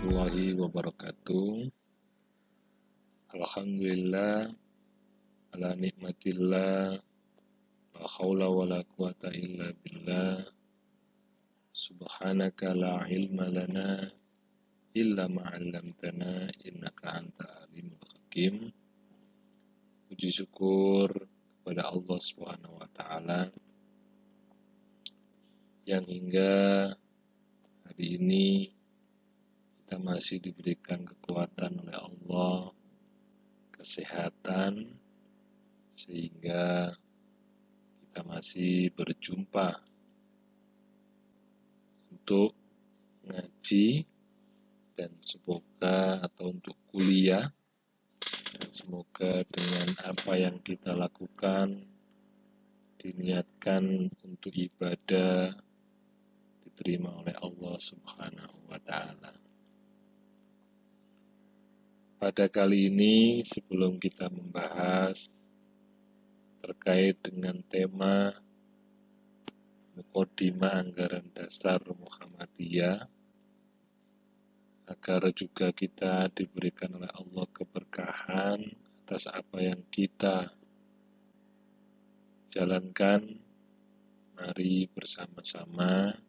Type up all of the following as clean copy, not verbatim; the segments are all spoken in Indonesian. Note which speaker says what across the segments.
Speaker 1: warahmatullahi wabarakatuh. Alhamdulillah ala nikmatillah, la haula wa la quwata illa billah. Subhanaka la ilma lana illa ma 'allamtana innaka anta alimul hakim. Puji syukur kepada Allah Subhanahu wa taala yang hingga hari ini kita masih diberikan kekuatan oleh Allah, kesehatan, sehingga kita masih berjumpa untuk ngaji dan semoga atau untuk kuliah, dan semoga dengan apa yang kita lakukan diniatkan untuk ibadah diterima oleh Allah Subhanahu wa taala. Pada kali ini, sebelum kita membahas terkait dengan tema Muqaddimah Anggaran Dasar Muhammadiyah, agar juga kita diberikan oleh Allah keberkahan atas apa yang kita jalankan, mari bersama-sama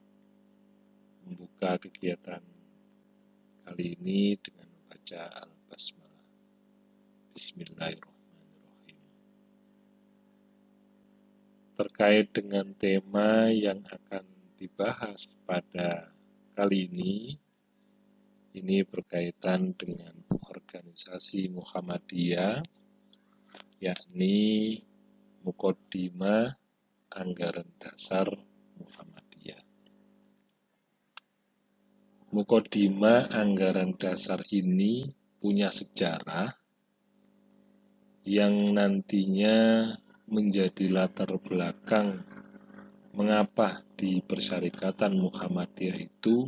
Speaker 1: membuka kegiatan kali ini dengan membaca Al-Basmalah. Bismillahirrahmanirrahim. Terkait dengan tema yang akan dibahas pada kali ini berkaitan dengan organisasi Muhammadiyah, yakni Muqaddimah Anggaran Dasar Muhammadiyah. Muqaddimah Anggaran Dasar ini punya sejarah yang nantinya menjadi latar belakang mengapa di Persyarikatan Muhammadiyah itu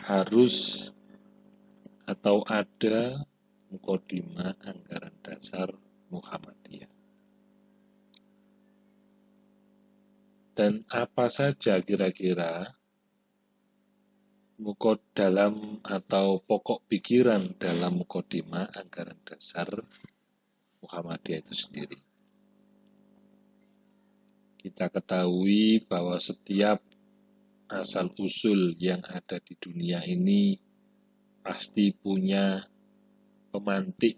Speaker 1: harus atau ada Muqaddimah Anggaran Dasar Muhammadiyah. Dan apa saja kira-kira dalam atau pokok pikiran dalam Muqaddimah Anggaran Dasar Muhammadiyah itu sendiri. Kita ketahui bahwa setiap asal-usul yang ada di dunia ini pasti punya pemantik.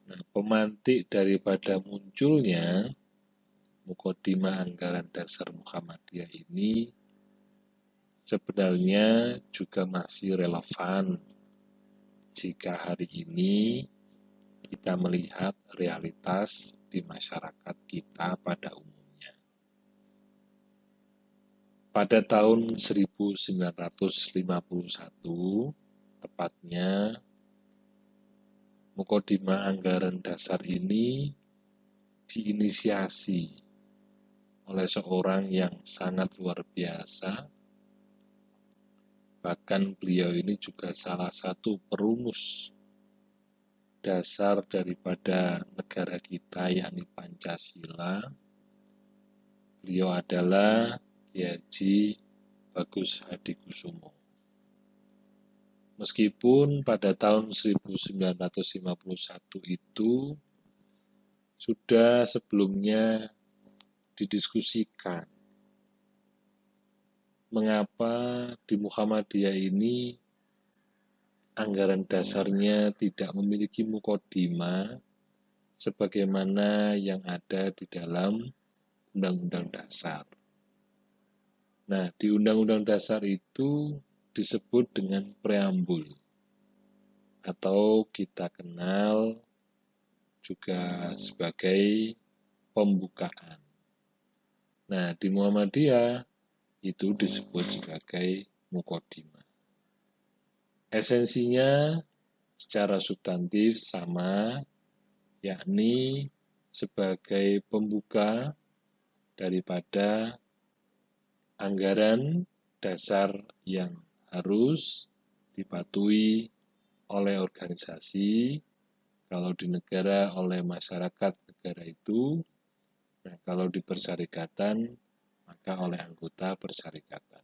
Speaker 1: Nah, pemantik daripada munculnya Muqaddimah Anggaran Dasar Muhammadiyah ini sebenarnya juga masih relevan jika hari ini kita melihat realitas di masyarakat kita pada umumnya. Pada tahun 1951, tepatnya, Muqaddimah Anggaran Dasar ini diinisiasi oleh seorang yang sangat luar biasa. Bahkan beliau ini juga salah satu perumus dasar daripada negara kita, yakni Pancasila. Beliau adalah Kiai Haji Bagus Hadikusumo. Meskipun pada tahun 1951 itu sudah sebelumnya didiskusikan mengapa di Muhammadiyah ini anggaran dasarnya tidak memiliki muqaddimah sebagaimana yang ada di dalam Undang-Undang Dasar. Nah, di Undang-Undang Dasar itu disebut dengan preambul atau kita kenal juga sebagai pembukaan. Nah, di Muhammadiyah itu disebut sebagai muqaddimah. Esensinya secara substantif sama, yakni sebagai pembuka daripada anggaran dasar yang harus dipatuhi oleh organisasi, kalau di negara oleh masyarakat negara itu, nah kalau di persyarikatan maka oleh anggota persyarikatan.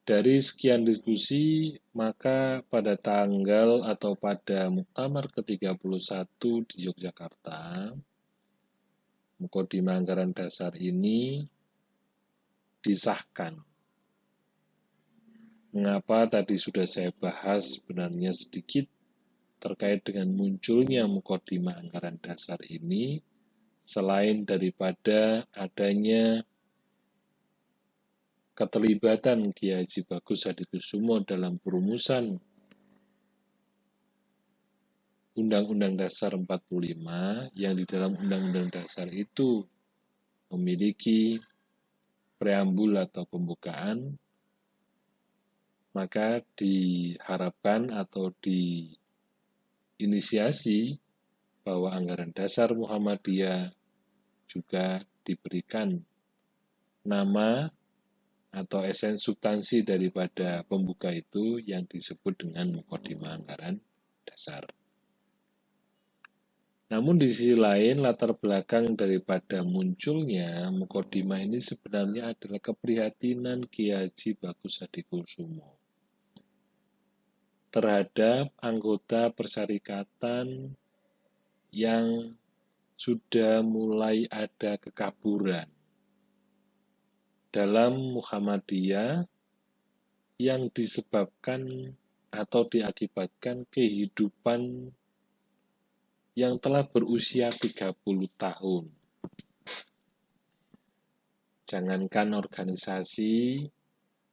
Speaker 1: Dari sekian diskusi, maka pada tanggal atau pada Muktamar ke-31 di Yogyakarta, Mukadimah Anggaran Dasar ini disahkan. Mengapa tadi sudah saya bahas sebenarnya sedikit terkait dengan munculnya Mukadimah Anggaran Dasar ini, selain daripada adanya keterlibatan Kiai Haji Bagus Hadikusumo dalam perumusan Undang-Undang Dasar 45 yang di dalam Undang-Undang Dasar itu memiliki preambul atau pembukaan, maka diharapkan atau diinisiasi bahwa anggaran dasar Muhammadiyah juga diberikan nama atau substansi daripada pembuka itu yang disebut dengan Mukadimah Anggaran Dasar. Namun di sisi lain, latar belakang daripada munculnya Mukadimah ini sebenarnya adalah keprihatinan Kiai Haji Bagus Hadikusumo terhadap anggota persyarikatan yang sudah mulai ada kekaburan dalam Muhammadiyah yang disebabkan atau diakibatkan kehidupan yang telah berusia 30 tahun. Jangankan organisasi,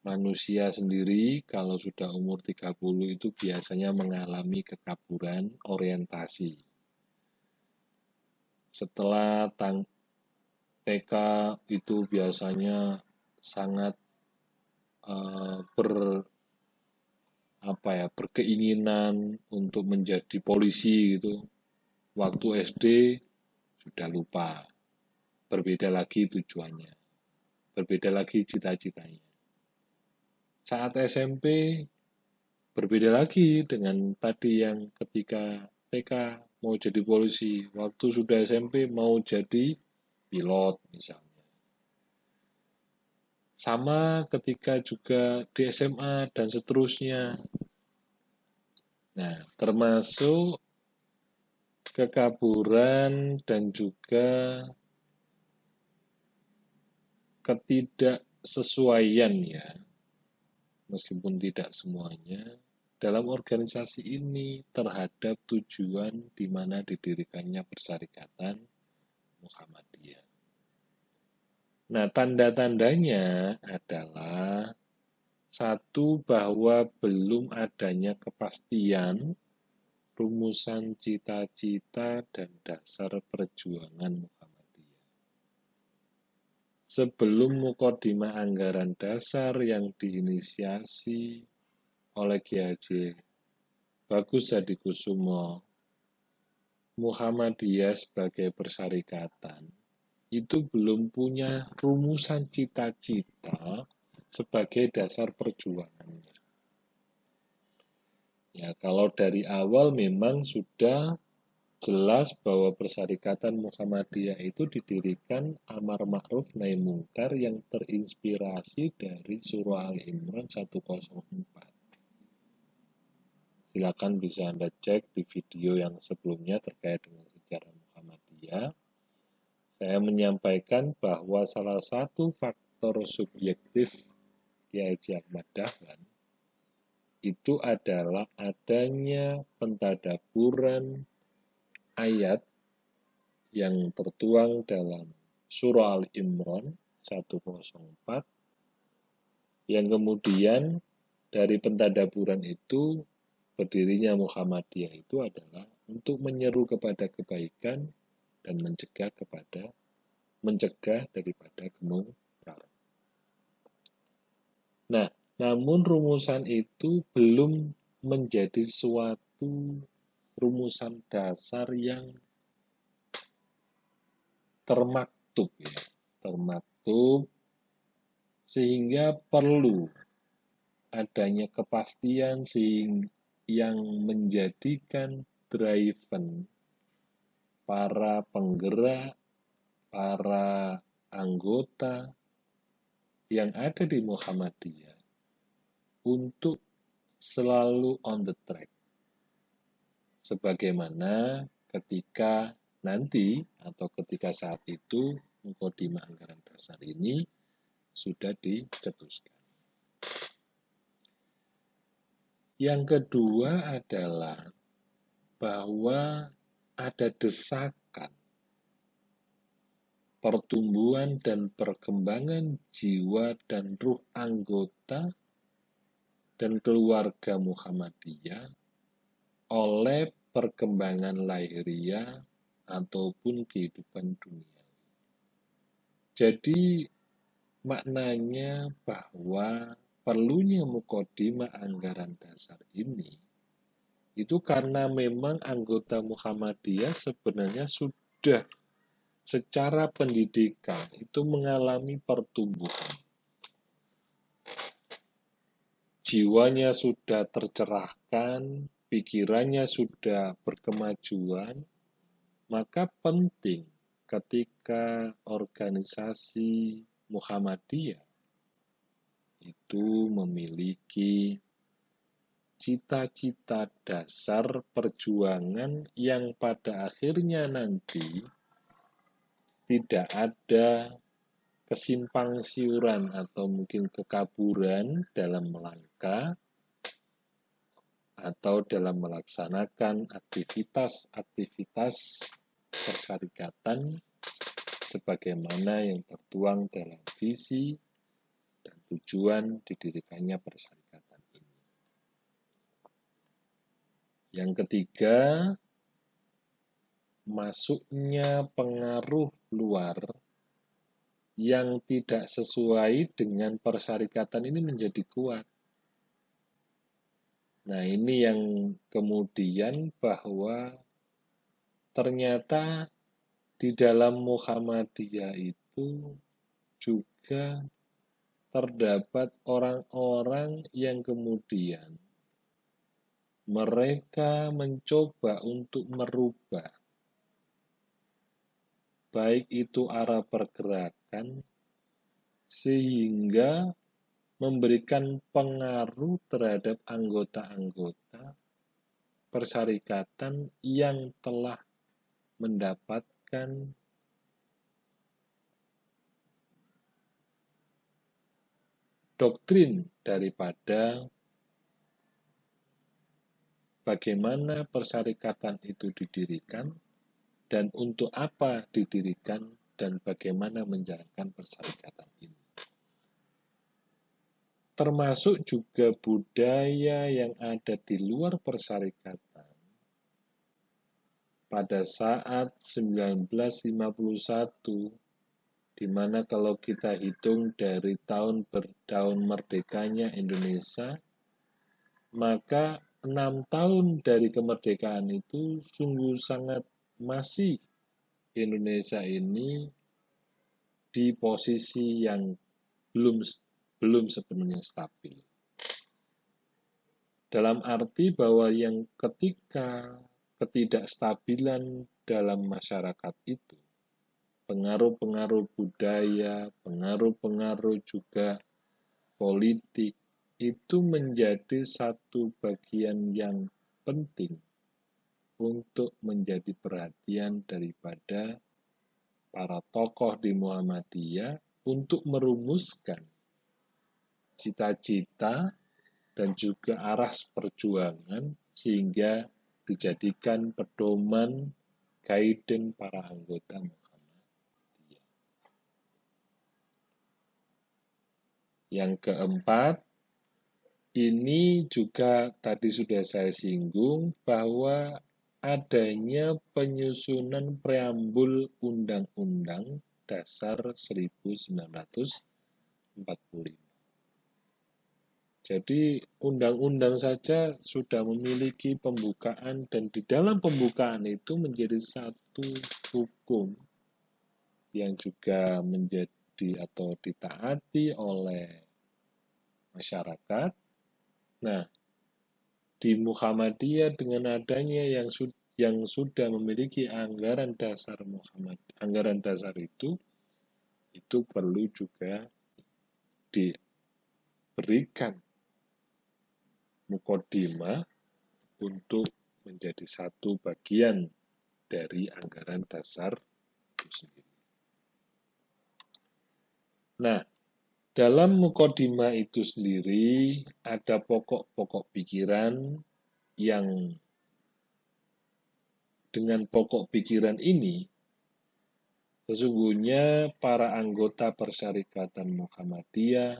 Speaker 1: manusia sendiri kalau sudah umur 30 itu biasanya mengalami kekaburan orientasi. Setelah TK itu biasanya sangat berkeinginan untuk menjadi polisi gitu. Waktu SD sudah lupa. Berbeda lagi tujuannya. Berbeda lagi cita-citanya. Saat SMP berbeda lagi dengan tadi yang ketika TK mau jadi polisi. Waktu sudah SMP mau jadi pilot misalnya. Sama ketika juga di SMA dan seterusnya. Nah, termasuk kekaburan dan juga ketidaksesuaian ya, meskipun tidak semuanya, dalam organisasi ini terhadap tujuan di mana didirikannya Persyarikatan Muhammadiyah. Nah, tanda-tandanya adalah satu, bahwa belum adanya kepastian rumusan cita-cita dan dasar perjuangan Muhammadiyah. Sebelum Mukadimah Anggaran Dasar yang diinisiasi oleh Kiai Haji Bagus Hadikusumo, Muhammadiyah sebagai persyarikatan itu belum punya rumusan cita-cita sebagai dasar perjuangannya. Ya, kalau dari awal memang sudah jelas bahwa Persyarikatan Muhammadiyah itu didirikan amar ma'ruf nahi mungkar yang terinspirasi dari surah Al-Imran 104. Silakan bisa Anda cek di video yang sebelumnya terkait dengan sejarah Muhammadiyah. Saya menyampaikan bahwa salah satu faktor subjektif Kiai Haji Ahmad Dahlan itu adalah adanya pentadaburan ayat yang tertuang dalam surah Al-Imran 104 yang kemudian dari pentadaburan itu berdirinya Muhammadiyah itu adalah untuk menyeru kepada kebaikan dan mencegah daripada kemungkaran. Nah, namun rumusan itu belum menjadi suatu rumusan dasar yang termaktub sehingga perlu adanya kepastian yang menjadikan driven para penggerak, para anggota yang ada di Muhammadiyah untuk selalu on the track. Sebagaimana ketika nanti atau ketika saat itu Muqaddimah anggaran dasar ini sudah dicetuskan. Yang kedua adalah bahwa ada desakan pertumbuhan dan perkembangan jiwa dan ruh anggota dan keluarga Muhammadiyah oleh perkembangan lahiriah ataupun kehidupan dunia. Jadi maknanya bahwa perlunya Muqaddimah anggaran dasar ini itu karena memang anggota Muhammadiyah sebenarnya sudah secara pendidikan itu mengalami pertumbuhan. Jiwanya sudah tercerahkan, pikirannya sudah berkemajuan, maka penting ketika organisasi Muhammadiyah itu memiliki cita-cita dasar perjuangan yang pada akhirnya nanti tidak ada kesimpang siuran atau mungkin kekaburan dalam melangkah atau dalam melaksanakan aktivitas-aktivitas persyarikatan sebagaimana yang tertuang dalam visi dan tujuan didirikannya persyarikatan ini. Yang ketiga, masuknya pengaruh luar yang tidak sesuai dengan persyarikatan ini menjadi kuat. Nah, ini yang kemudian bahwa ternyata di dalam Muhammadiyah itu juga terdapat orang-orang yang kemudian mereka mencoba untuk merubah baik itu arah pergerakan sehingga memberikan pengaruh terhadap anggota-anggota persyarikatan yang telah mendapatkan doktrin daripada bagaimana persyarikatan itu didirikan dan untuk apa didirikan dan bagaimana menjalankan persyarikatan ini. Termasuk juga budaya yang ada di luar persyarikatan. Pada saat 1951, di mana kalau kita hitung dari tahun merdekanya Indonesia, maka 6 tahun dari kemerdekaan itu sungguh sangat masih Indonesia ini di posisi yang belum sepenuhnya stabil. Dalam arti bahwa yang ketika ketidakstabilan dalam masyarakat itu, pengaruh-pengaruh budaya, pengaruh-pengaruh juga politik, itu menjadi satu bagian yang penting untuk menjadi perhatian daripada para tokoh di Muhammadiyah untuk merumuskan cita-cita dan juga arah perjuangan sehingga dijadikan pedoman guidance para anggota Muhammadiyah. Yang keempat, ini juga tadi sudah saya singgung bahwa adanya penyusunan preambul Undang-Undang Dasar 1945. Jadi undang-undang saja sudah memiliki pembukaan dan di dalam pembukaan itu menjadi satu hukum yang juga menjadi atau ditaati oleh masyarakat. Nah, di Muhammadiyah dengan adanya yang sudah memiliki anggaran dasar itu perlu juga diberikan mukodimah untuk menjadi satu bagian dari anggaran dasar itu sendiri. Nah, dalam mukodimah itu sendiri ada pokok-pokok pikiran yang dengan pokok pikiran ini sesungguhnya para anggota Persyarikatan Muhammadiyah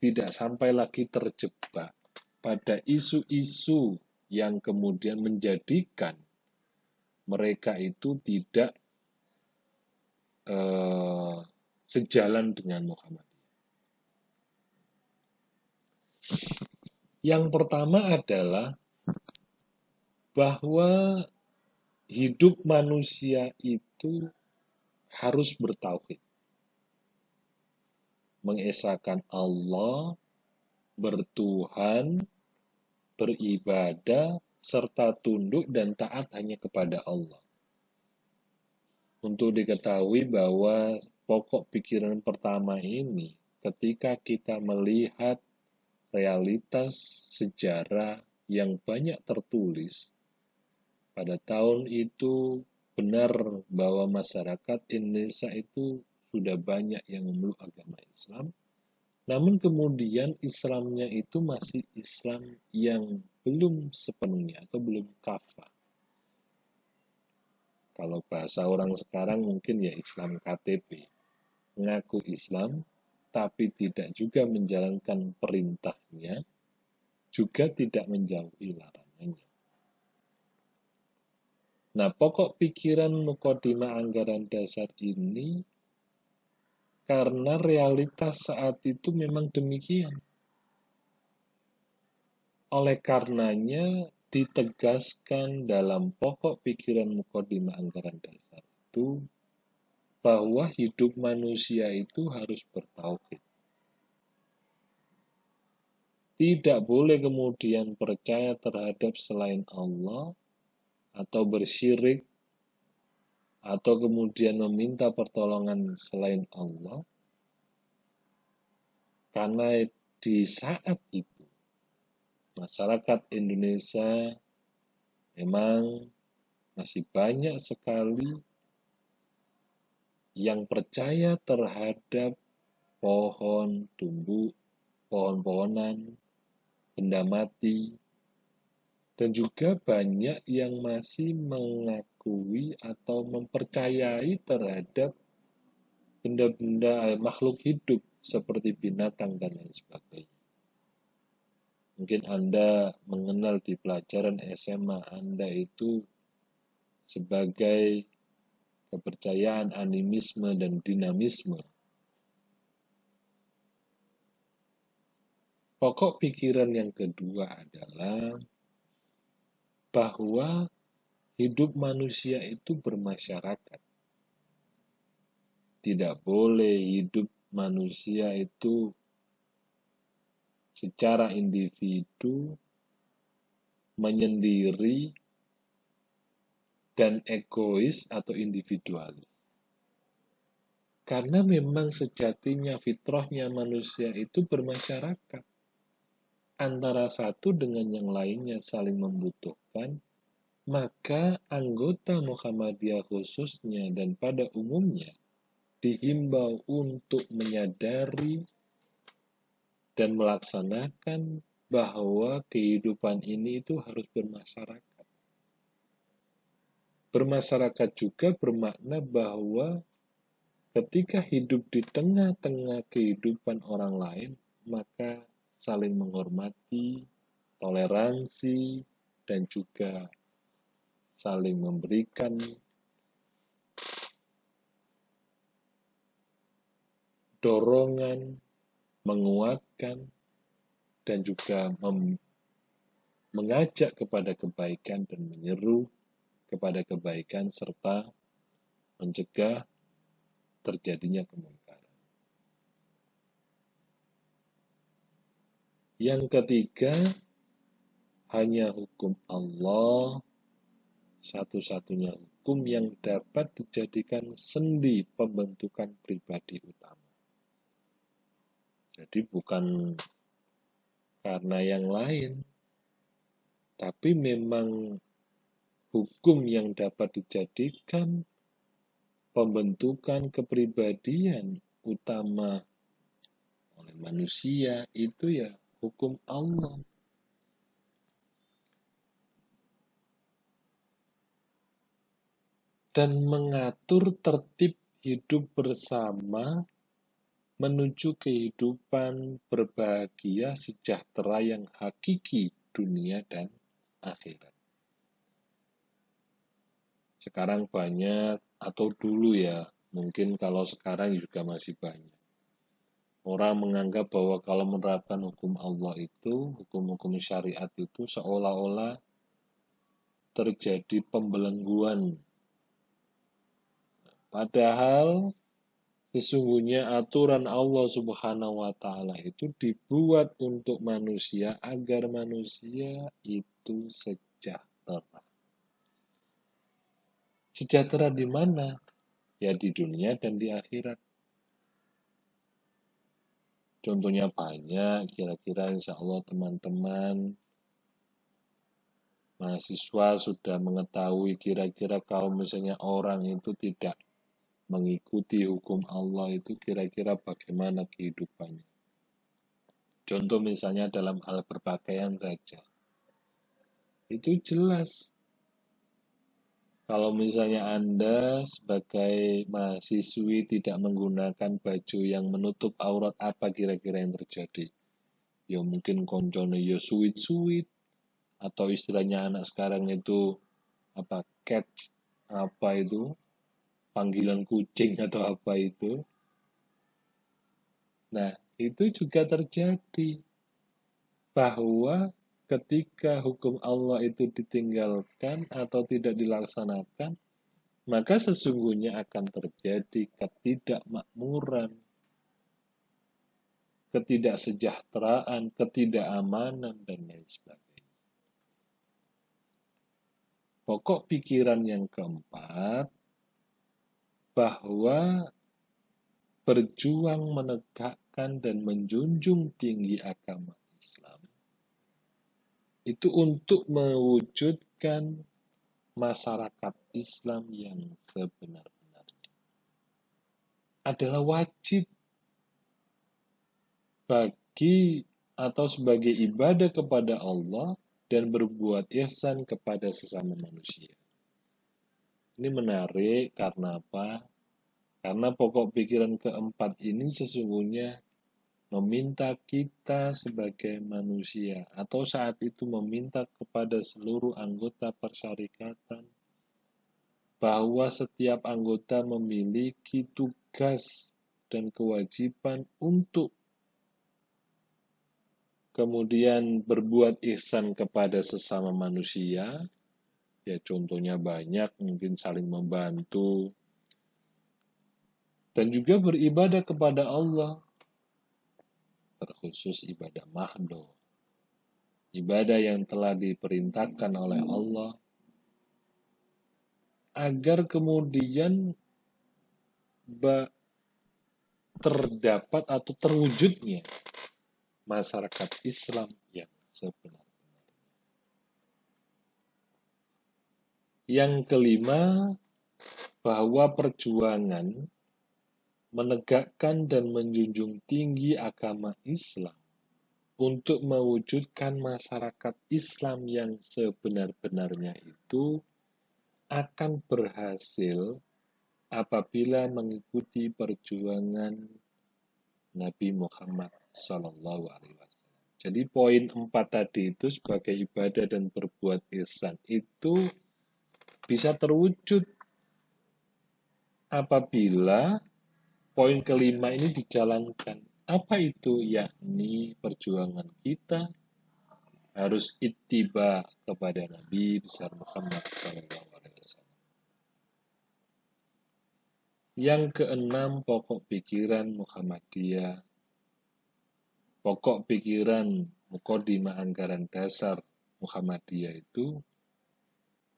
Speaker 1: tidak sampai lagi terjebak pada isu-isu yang kemudian menjadikan mereka itu tidak sejalan dengan Muhammadiyah. Yang pertama adalah bahwa hidup manusia itu harus bertauhid, mengesahkan Allah, bertuhan, beribadah, serta tunduk dan taat hanya kepada Allah. Untuk diketahui bahwa pokok pikiran pertama ini, ketika kita melihat realitas sejarah yang banyak tertulis, pada tahun itu benar bahwa masyarakat Indonesia itu sudah banyak yang memeluk agama Islam, namun kemudian Islamnya itu masih Islam yang belum sepenuhnya atau belum kafah. Kalau bahasa orang sekarang mungkin ya Islam KTP, mengaku Islam tapi tidak juga menjalankan perintahnya, juga tidak menjauhi larangannya. Nah, pokok pikiran mukodimah anggaran dasar ini karena realitas saat itu memang demikian. Oleh karenanya ditegaskan dalam pokok pikiran mukodimah anggaran dasar itu bahwa hidup manusia itu harus bertauhid. Tidak boleh kemudian percaya terhadap selain Allah, atau bersyirik, atau kemudian meminta pertolongan selain Allah, karena di saat itu masyarakat Indonesia memang masih banyak sekali yang percaya terhadap pohon tumbuh, pohon-pohonan, benda mati, dan juga banyak yang masih mengakui atau mempercayai terhadap benda-benda makhluk hidup seperti binatang dan lain sebagainya. Mungkin Anda mengenal di pelajaran SMA Anda itu sebagai kepercayaan animisme dan dinamisme. Pokok pikiran yang kedua adalah bahwa hidup manusia itu bermasyarakat. Tidak boleh hidup manusia itu secara individu, menyendiri, dan egois atau individualis. Karena memang sejatinya fitrahnya manusia itu bermasyarakat. Antara satu dengan yang lainnya saling membutuhkan, maka anggota Muhammadiyah khususnya dan pada umumnya dihimbau untuk menyadari dan melaksanakan bahwa kehidupan ini itu harus bermasyarakat. Bermasyarakat juga bermakna bahwa ketika hidup di tengah-tengah kehidupan orang lain, maka saling menghormati, toleransi, dan juga saling memberikan dorongan, menguatkan, dan juga mengajak kepada kebaikan dan menyeru kepada kebaikan serta mencegah terjadinya kemungkaran. Yang ketiga, hanya hukum Allah satu-satunya hukum yang dapat dijadikan sendi pembentukan pribadi utama. Jadi bukan karena yang lain, tapi memang hukum yang dapat dijadikan pembentukan kepribadian utama oleh manusia itu ya hukum Allah. Dan mengatur tertib hidup bersama menuju kehidupan berbahagia sejahtera yang hakiki dunia dan akhirat. Sekarang banyak, atau dulu ya, mungkin kalau sekarang juga masih banyak. Orang menganggap bahwa kalau menerapkan hukum Allah itu, hukum-hukum syariat itu seolah-olah terjadi pembelengguan. Padahal sesungguhnya aturan Allah Subhanahu wa Ta'ala itu dibuat untuk manusia agar manusia itu sejahtera. Sejahtera di mana? Ya di dunia dan di akhirat. Contohnya banyak, kira-kira insya Allah teman-teman mahasiswa sudah mengetahui kira-kira kalau misalnya orang itu tidak mengikuti hukum Allah itu kira-kira bagaimana kehidupannya. Contoh misalnya dalam hal berpakaian saja. Itu jelas. Kalau misalnya Anda sebagai mahasiswi tidak menggunakan baju yang menutup aurat, apa kira-kira yang terjadi? Ya mungkin koncone ya suit-suit, atau istilahnya anak sekarang itu apa catch, apa itu panggilan kucing atau apa itu. Nah, itu juga terjadi bahwa ketika hukum Allah itu ditinggalkan atau tidak dilaksanakan, maka sesungguhnya akan terjadi ketidakmakmuran, ketidaksejahteraan, ketidakamanan, dan lain sebagainya. Pokok pikiran yang keempat, bahwa berjuang menegakkan dan menjunjung tinggi agama Islam itu untuk mewujudkan masyarakat Islam yang sebenar-benarnya adalah wajib bagi atau sebagai ibadah kepada Allah dan berbuat ihsan kepada sesama manusia. Ini menarik karena apa? Karena pokok pikiran keempat ini sesungguhnya meminta kita sebagai manusia atau saat itu meminta kepada seluruh anggota persyarikatan bahwa setiap anggota memiliki tugas dan kewajiban untuk kemudian berbuat ihsan kepada sesama manusia. Ya contohnya banyak, mungkin saling membantu. Dan juga beribadah kepada Allah. Terkhusus ibadah mahdo. Ibadah yang telah diperintahkan oleh Allah. Agar kemudian terdapat atau terwujudnya masyarakat Islam yang sebenarnya. Yang kelima, bahwa perjuangan menegakkan dan menjunjung tinggi agama Islam untuk mewujudkan masyarakat Islam yang sebenar-benarnya itu akan berhasil apabila mengikuti perjuangan Nabi Muhammad SAW. Jadi poin 4 tadi itu sebagai ibadah dan berbuat ihsan itu bisa terwujud apabila poin kelima ini dijalankan. Apa itu? Yakni perjuangan kita harus ittiba kepada Nabi besar Muhammad SAW. Yang keenam, pokok pikiran Muhammadiyah. Pokok pikiran Muqaddimah anggaran dasar Muhammadiyah itu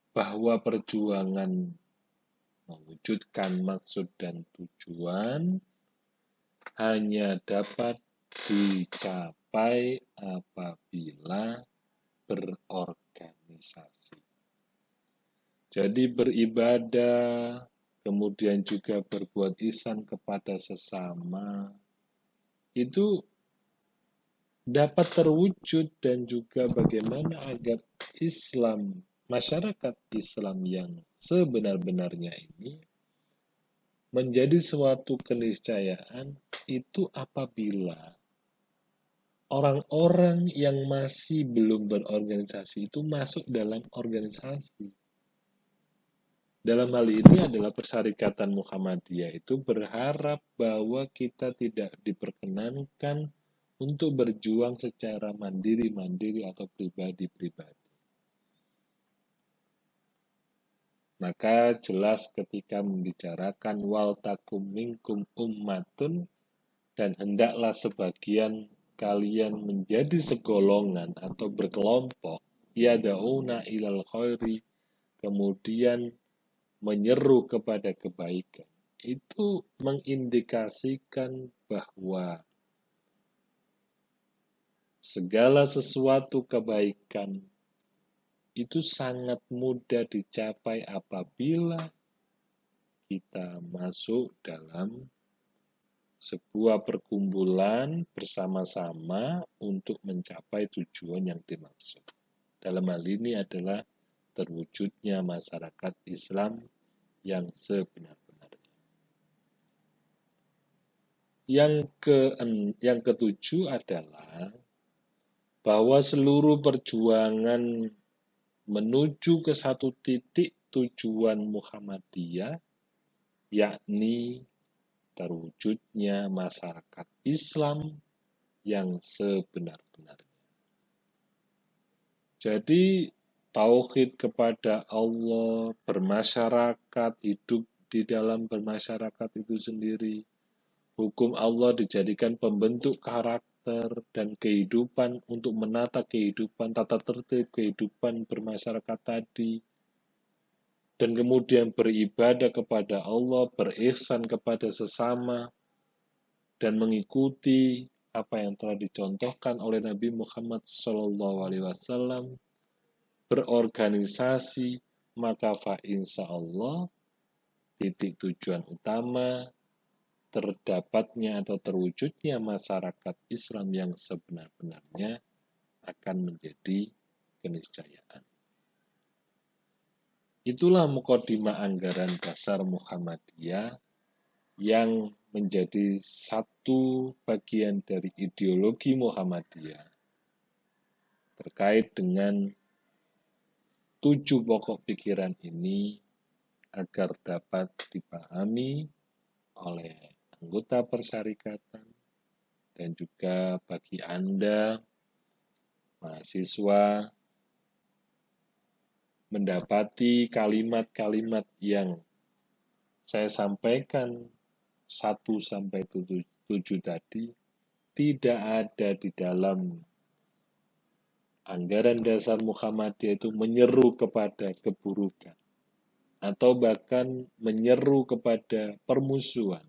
Speaker 1: bahwa perjuangan mewujudkan maksud dan tujuan hanya dapat dicapai apabila berorganisasi. Jadi beribadah, kemudian juga berbuat ihsan kepada sesama, itu dapat terwujud dan juga bagaimana agar Islam, masyarakat Islam yang sebenar-benarnya ini menjadi suatu keniscayaan itu apabila orang-orang yang masih belum berorganisasi itu masuk dalam organisasi. Dalam hal ini adalah Persyarikatan Muhammadiyah itu berharap bahwa kita tidak diperkenankan untuk berjuang secara mandiri-mandiri atau pribadi-pribadi. Maka jelas ketika membicarakan wal takum minkum ummatun dan hendaklah sebagian kalian menjadi segolongan atau berkelompok yada'una ilal khairi, kemudian menyeru kepada kebaikan, itu mengindikasikan bahwa segala sesuatu kebaikan itu sangat mudah dicapai apabila kita masuk dalam sebuah perkumpulan bersama-sama untuk mencapai tujuan yang dimaksud. Dalam hal ini adalah terwujudnya masyarakat Islam yang sebenar-benarnya. Yang ketujuh adalah bahwa seluruh perjuangan menuju ke satu titik tujuan Muhammadiyah, yakni terwujudnya masyarakat Islam yang sebenar-benarnya. Jadi, tauhid kepada Allah, bermasyarakat, hidup di dalam bermasyarakat itu sendiri, hukum Allah dijadikan pembentuk karakter dan kehidupan untuk menata kehidupan, tata tertib kehidupan bermasyarakat tadi, dan kemudian beribadah kepada Allah, berihsan kepada sesama, dan mengikuti apa yang telah dicontohkan oleh Nabi Muhammad SAW, berorganisasi, maka insya Allah titik tujuan utama terdapatnya atau terwujudnya masyarakat Islam yang sebenar-benarnya akan menjadi keniscayaan. Itulah mukadimah anggaran dasar Muhammadiyah yang menjadi satu bagian dari ideologi Muhammadiyah terkait dengan 7 pokok pikiran ini agar dapat dipahami oleh anggota persyarikatan dan juga bagi Anda mahasiswa mendapati kalimat-kalimat yang saya sampaikan 1-7 tadi tidak ada di dalam anggaran dasar Muhammadiyah itu menyeru kepada keburukan atau bahkan menyeru kepada permusuhan.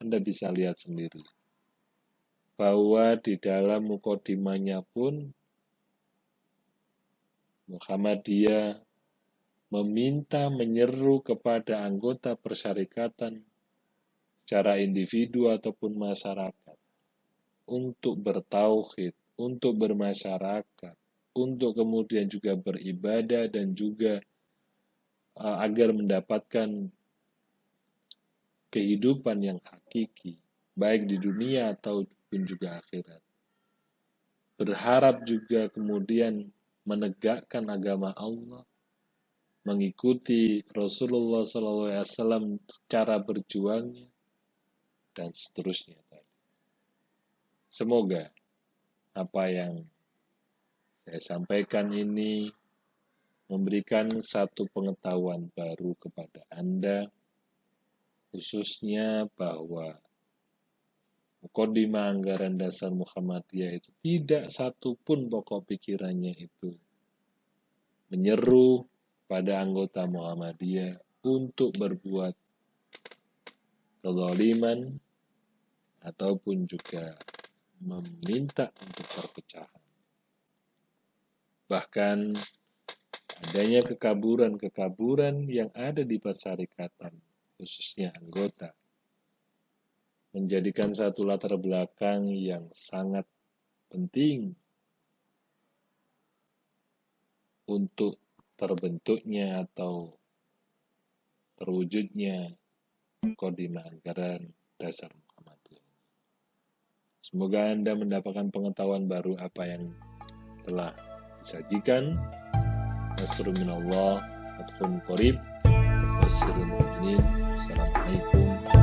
Speaker 1: Anda bisa lihat sendiri bahwa di dalam mukadimahnya pun Muhammadiyah meminta menyeru kepada anggota persyarikatan secara individu ataupun masyarakat untuk bertauhid, untuk bermasyarakat, untuk kemudian juga beribadah dan juga agar mendapatkan kehidupan yang hakiki, baik di dunia ataupun juga akhirat. Berharap juga kemudian menegakkan agama Allah, mengikuti Rasulullah SAW cara berjuangnya, dan seterusnya. Semoga apa yang saya sampaikan ini memberikan satu pengetahuan baru kepada Anda, khususnya bahwa mukadimah anggaran dasar Muhammadiyah itu tidak satu pun pokok pikirannya itu menyeru pada anggota Muhammadiyah untuk berbuat kezaliman ataupun juga meminta untuk perpecahan. Bahkan adanya kekaburan-kekaburan yang ada di persyarikatan, khususnya anggota, menjadikan satu latar belakang yang sangat penting untuk terbentuknya atau terwujudnya Kodim Anggaran Dasar Muhammadiyah. Semoga Anda mendapatkan pengetahuan baru apa yang telah disajikan. Nasrun minallah, fathun qarib, wassirul mu'minin. Assalamualaikum